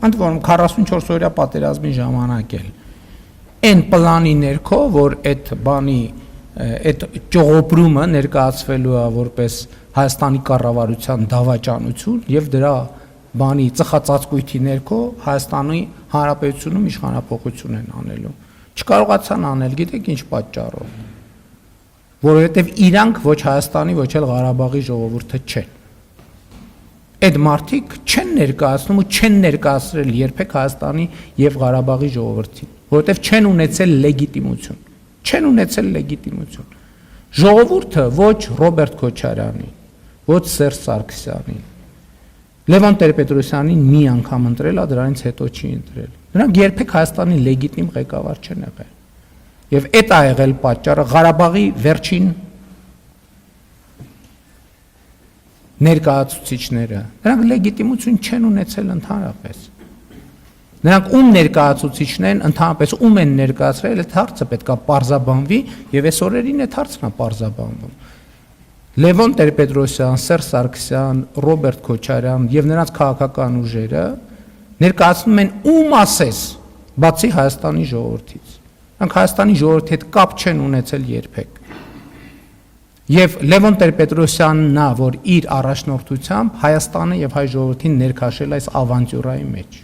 ընդ որում 44 օրյա պատերազմի ժամանակ էլ այն պլանի ներքո, որ այդ բանի այդ ճողոպրումը ներկայացվելու է որպես Հայաստանի կառավարության դավաճանություն եւ դրա բանի ծխածածկույթի ներքո Հայաստանի Հանրապետությունում իշխանապողություն են անելու։ Չկարողացան անել, գիտեք ինչ պատճառով։ Որովհետեւ իրանք ոչ Հայաստանի, ոչ էլ Ղարաբաղի ժողովուրդը չեն։ Այդ մարդիկ չեն ներկայացնում ու չեն ներկայացրել երբեք Հայաստանի եւ Ղարաբաղի ժողովրդին, որովհետեւ չեն ունեցել լեգիտիմություն։ Չեն ունեցել լեգիտիմություն։ Ժողովուրդը ոչ Ռոբերտ Քոչարյանի, ոչ Սերժ Սարգսյանի, Լևոն Տեր-Պետրոսյանին մի անգամ ընտրել է, դրանից հետո չի ընտրել։ Նրանք երբեք Հայաստանի լեգիտիմ ղեկավար չեն եղել։ Եվ այդ է եղել պատճառը Ղարաբաղի վերջին ներկայացուցիչները։ Նրանք լեգիտիմություն չեն ունեցել ընդհանրապես։ Նրանք ում ներկայացուցիչն են, ընդհանրապես ում են ներկայացրել, այդ հարցը պետք է պարզաբանվի եւ այս օրերին այդ հարցն է պարզաբանվում։ Լևոն Տեր-Պետրոսյան, Սերժ Սարգսյան, Ռոբերտ Քոչարյան եւ նրանց քաղաքական ուժերը ներկայացնում են ում ասես, բացի Հայաստանի ժողովրդից։ Նրանք Հայաստանի ժողովրդի հետ կապ չեն ունեցել երբեք։ Եվ Լևոն Տեր-Պետրոսյանն է, որ իր առաջնորդությամբ Հայաստանը եւ հայ ժողովրդին ներքաշել այս ավանտյուրայի մեջ։